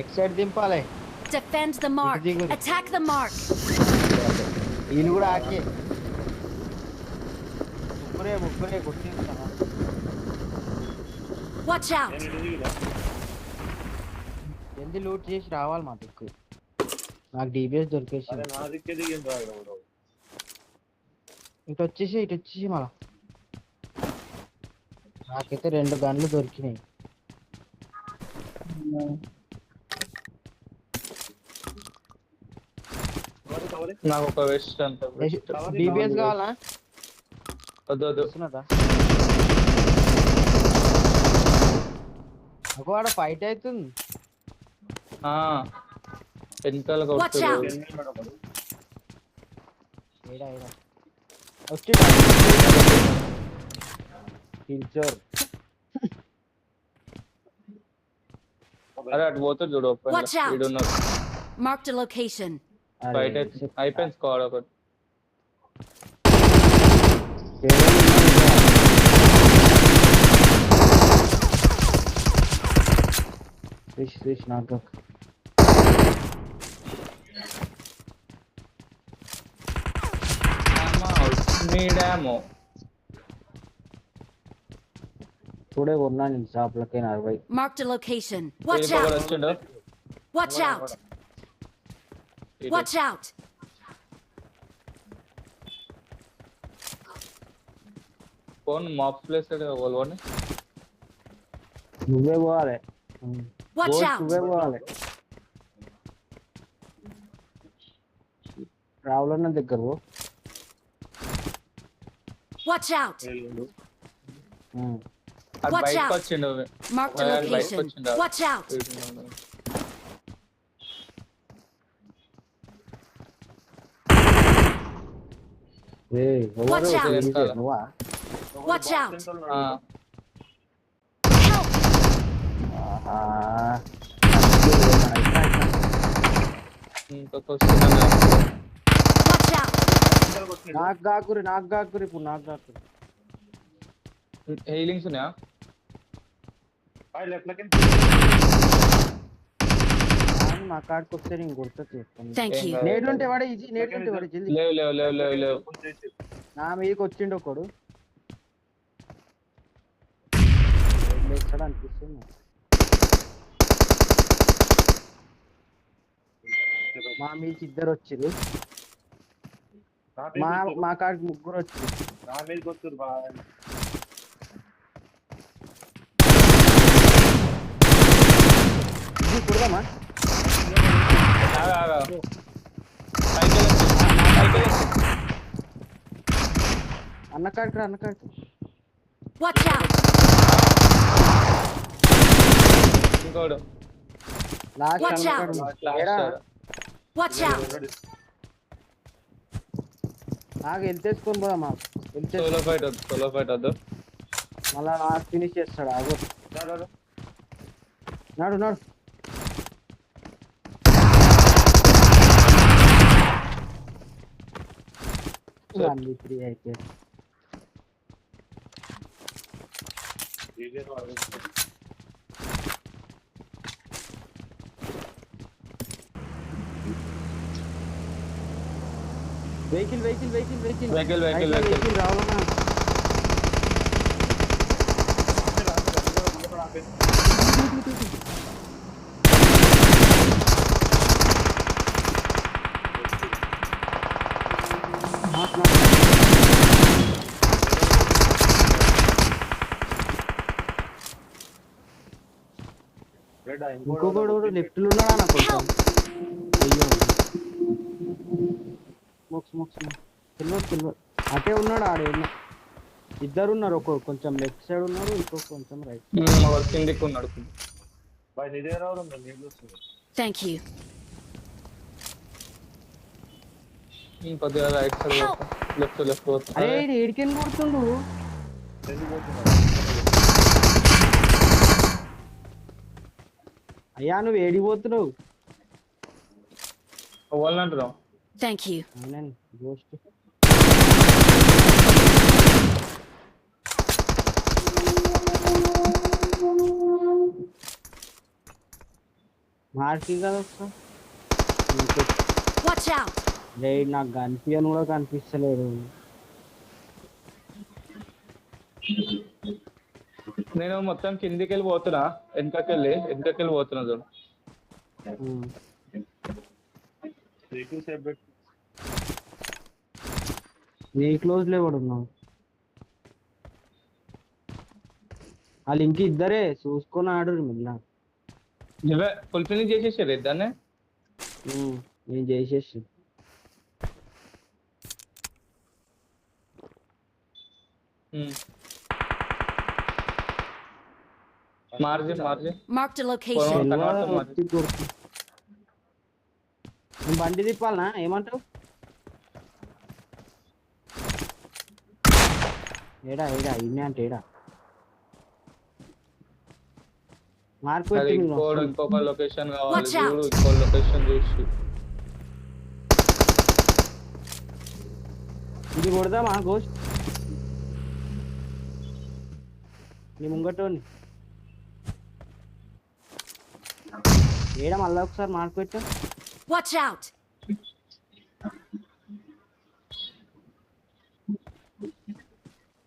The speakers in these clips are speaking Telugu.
ఎట్ సైడ్ దింపాలి. Defend the mark. Attack the mark. వీళ్ళు కూడా ఆకే ముగ్గురే కొట్టేస్తాను. Watch out. జల్దీ లూట్ చేసి రావాలి మా దిక్కు. నాకు డిబిఎస్ దొరికేసి ఇటు వచ్చేసి మళ్ళా నాకైతే 2 గన్లు దొరికినాయి. నాకు ఒక వెస్ట్ అంత డిబిఎస్ కావాలా? వద్దు ఒకవాడ ఫైట్ అవుతుంది. వెనకాల Watch out. వచ్చి కిల్చర్ అరే అటు పోతే చూడు Watch out. వీడున్నారు. Marked a location. బయట అయిపోయింది స్క్వాడ్ ఒకటి. స్విచ్ నాకు నీడేమో చూడే కొన్నా నేను షాప్లకి 40. Marked a location. Watch out. వచ్చిండు. Watch out. Watch out. Phone map place వాళ్ళని నువ్వే పోవాలి. Watch out. నువ్వే పోవాలి. రావులన్న దగ్గర Watch out. అది Watch బయటకు out. వచ్చిండు. Marked a బయటకు location. వచ్చిండు. Watch out. Watch out. నువ్వా? Watch out. Help. ఇంకొక వస్తుందన్న. Watch out. నాకు కాకురి ఇప్పుడు నాకు కాకురి. హీలింగ్స్ ఉన్నాయా? నా కాడికి వస్తే నేను కొడుతుంది. Thank you. నేడుంటే వాడే ఈజీ. నేడుంటే వాడే జల్దీ. లేవు. నా మీదకి వచ్చిండు ఒకడు. అనిపిస్తుంది. మా మీదకి 2 వచ్చింది. మా కాడికి 3 వచ్చింది. నా మీద కొట్టురు బాగా. ఇది కుడదామా? అన్న కాడికి Watch out. ఇంకోడు లాస్ట్ Watch అన్న out. కాడికి. Watch out. నాకు వెళ్తేసుకొని పోదామా? సోలో ఫైట్ వద్దు. మళ్ళా నాకు ఫినిష్ చేస్తాడు. ఆగు నాడు 1v3 అయితే వెహికల్ రావాలన్నా. ఇంకొకడు లెఫ్ట్ లో ఉన్నాడా నా కొంచెం. అయ్యో తెలియదు. అటే ఉన్నాడు. ఆడే ఉన్నా. 2 ఉన్నారు. ఒక కొంచెం లెఫ్ట్ సైడ్ ఉన్నారు, ఇంకో కొంచెం రైట్. కిందికి ఉన్నాడు. Thank you. కొద్దిగా రైట్ సైడ్ లెఫ్ట్ పోతా. అరే ఏడికెళ్ళి కొడుతుండు. అయ్యా నువ్వు ఏడిపోతున్నావు? వాళ్ళని అంటున్నావు. Thank you. గోస్ట్ మార్కింగ్ కదా ఒకసారి Watch out! రే నాకు కనిపించని కూడా కనిపిస్తలేదు. నేను మొత్తం కిందికి వెళ్ళి పోతున్నా, వెనకకెళ్ళి పోతున్నా చూడు. ఉమ్. నీ క్లోజ్ లో కూడా ఉన్నావు. వాళ్ళు ఇంక ఇద్దరే చూసుకొని ఆడు మిగిలిన. నువ్వే ఫుల్ ఫినిష్ చేసేసారు ఇద్దరిని. నేను చేసేసి మార్జి Marked a location. నేను బండి తిప్పాలనా ఏమంటావు? ఏడా ఇన్నే అంటే ఏడా మార్పు ఇంకొక లొకేషన్ కావాలి Watch out. చూడు, ఇంకో లొకేషన్ చూసి. ఇది కొడదామా గోస్ట్? నీ ముంగటోని ఏడా మళ్ళీ ఒకసారి మార్పు పెట్టు. Watch out!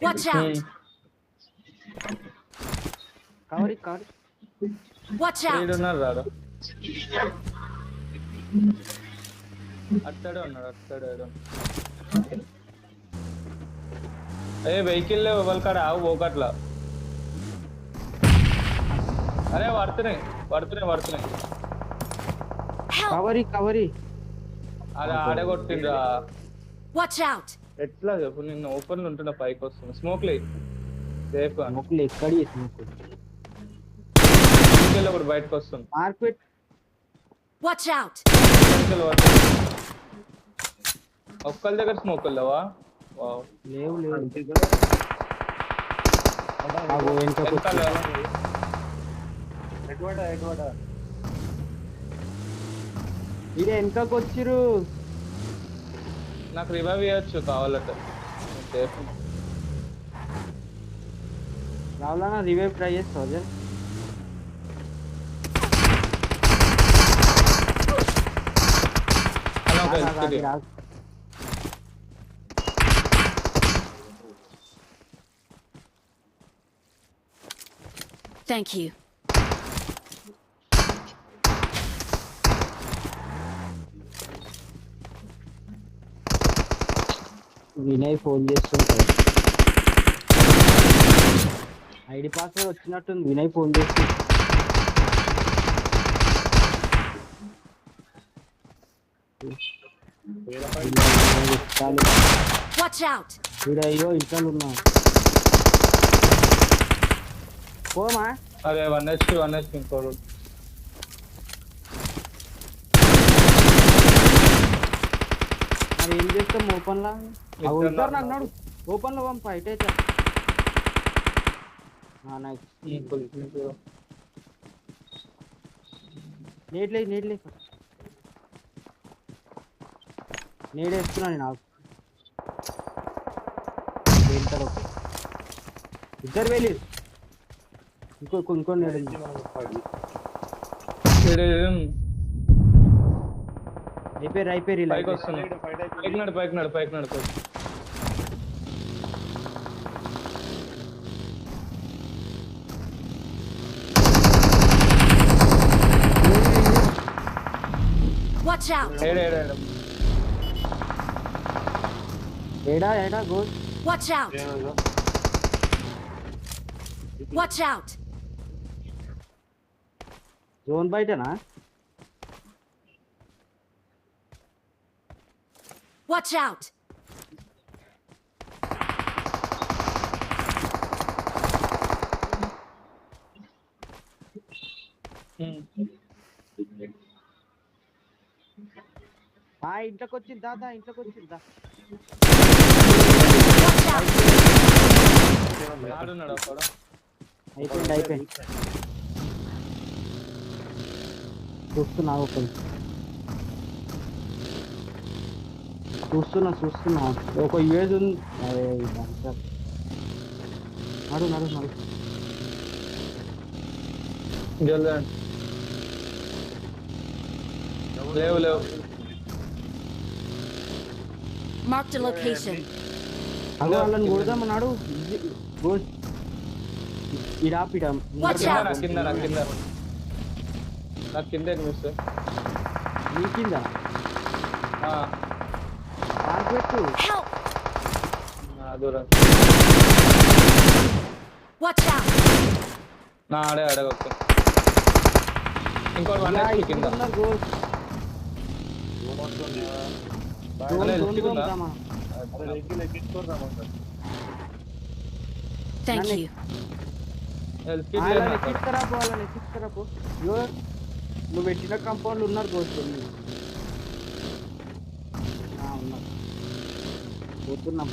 Watch out! కవరి Watch out! ఉన్నారు రాడు, అట్టాడే ఉన్నాడు. అదే వెహికల్ ఎవరికాడ ఆవు పోకట్లా. అరే పడుతున్నాయి. Help! కవరి అదే ఆడే కొట్టిండ్రా. Watch out! ఎట్లా చెప్పు, నిన్న ఓపెన్ ఉంటున్నా పైకి వస్తున్నా. స్మోక్ లేదు సేఫ్ గా. మొక్కలు ఎక్కడి ఒకటి బయటకు వస్తుంది. Market Watch out! ఒక్కళ్ళ దగ్గర స్మోక్ లేవా? లేవు ఇదే వెనకకు వచ్చిరు. నాకు రివైవ్ చేయొచ్చు కావాలంటే. సేఫ్ రావాలన్నా రివైవ్ ట్రై చేస్తావు అదే. Thank you. వినయ్ ఫోన్ చేస్తుంటాడు. ఐడి పాస్వర్డ్ వచ్చినట్టుంది. వినయ్ ఫోన్ చేస్తుంది. Watch out! అయ్యో ఇంట్లో ఉన్నా పోమా. అదే 1 ఇంకోడు. మరి ఏం చేస్తాం ఓపెన్ లా అన్నాడు. ఓపెన్ లో పంప అయితే నేడేస్తున్నా నేను. ఇద్దరు వెళ్ళి ఇంకో నేడు అయిపోయి పైకి వస్తున్నాయి. పైకి నడు. Watch out! ఏడా goal. Watch out! Watch out! Zone బయటనా? Watch out! ఇంట్లోకి వచ్చింది దాదా. అయిపోయింది. చూస్తున్నా ఒక యూఎస్ ఉంది. నడు లేవు లేవు. Marked a location. అగో వాళ్ళని కొడదామన్నాడు ఇడాపిడా Watch కింద out. నా కింద నా కింద నా కింద ఎనిమిస్. నీ కింద పెట్టు. Help! దూరం Watch out. నా ఆడే అడగొచ్చు. ఇంకోటి 1 HP కింద. అలా ఎత్తుకుందా? Thank you. హెల్త్ కిట్ లేదు నాకు. ఎక్కిస్తారాపో నువ్వు పెట్టిన కంపౌండ్లు ఉన్నారు కోస్తుంది ఉన్నారు పోతున్నాం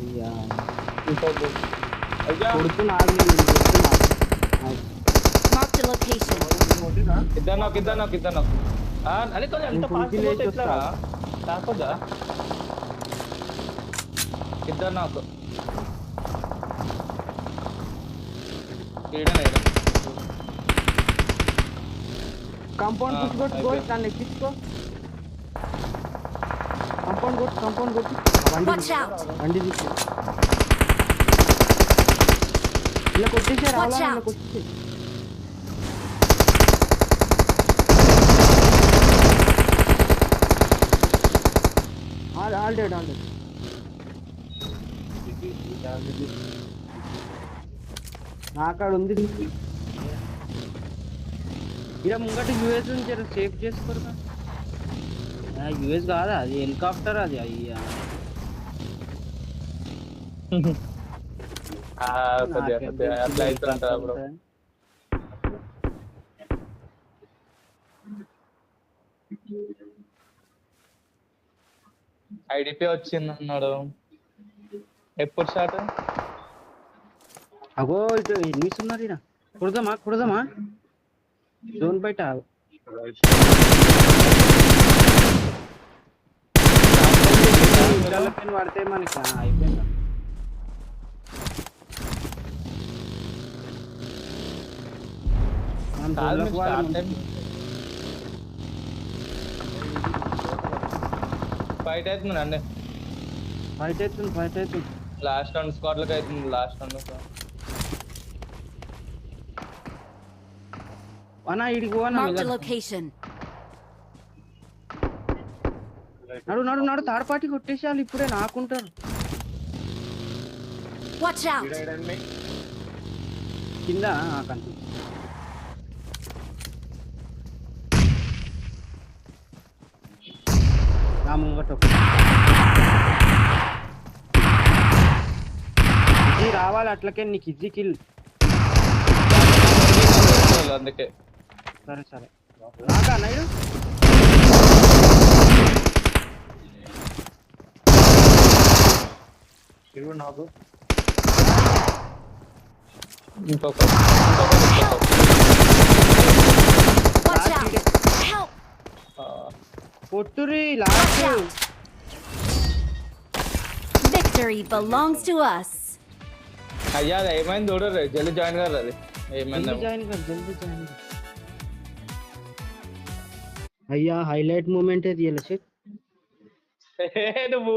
అయ్యా అయ్యా కొడుతున్నా Marked a location. ఇద్దరు అరే కొంచెం ఎంత నేను ఫాస్ట్ కొంచెం పోతే లేచి ఎట్లా కాకొద్దా? ఇద్దరు నాకు కంపౌండ్ పుచ్చుకొట్టుకో దాన్ని ఎక్కించుకో కంపౌండ్ కొట్టు Watch out. బండి తీసుకో ఇలా కొట్టేసే రావాలా Watch ఇలా out. కొట్టేసే ఆల్రెడీ నాకాడ ఉంది ఇలా ముంగట యూఎస్ నుంచి సేఫ్ చేసుకోరు యూఎస్ కాదా అది హెలికాప్టర్ అది అయ్యా అట్లా అవుతుంటా బ్రో. ఐడిపి వచ్చింది అన్నాడు. ఎప్పుడు స్టార్ట్? అగో ఇటు ఎన్నిస్ ఉన్నారు ఇక్కడ కుడదామా జోన్ బయట పడితే మనకి అయిపోయిందా మనం కాదు జోన్లోకి స్టార్ట్ వాళ్ళం. టైం ఫైట్ అవుతుంది అండి. ఫైట్ అవుతుంది లాస్ట్ 2 స్క్వాడ్లకు అవుతుంది. లాస్ట్ 2 అన్నా ఇడికి పోనా Marked a location. నడు థర్డ్ పార్టీ కొట్టేసేయాలి ఇప్పుడే నాకుంటారు Watch out. కింద కనిపి నా ముంగట ఇది రావాలి అట్లకే నీకు ఇది కిల్ అందుకే సరే రాకా నాయుడు నాకు ఇంకొక Watch out. Help. కొట్టురి last Victory belongs to us. అయ్యా అది ఏమైంది చూడరు జల్దీ జాయిన్ కాదు అది ఏమైంది జల్దీ జాయిన్ అయ్యా హైలైట్ మూమెంట్ తీయాలి నువ్వు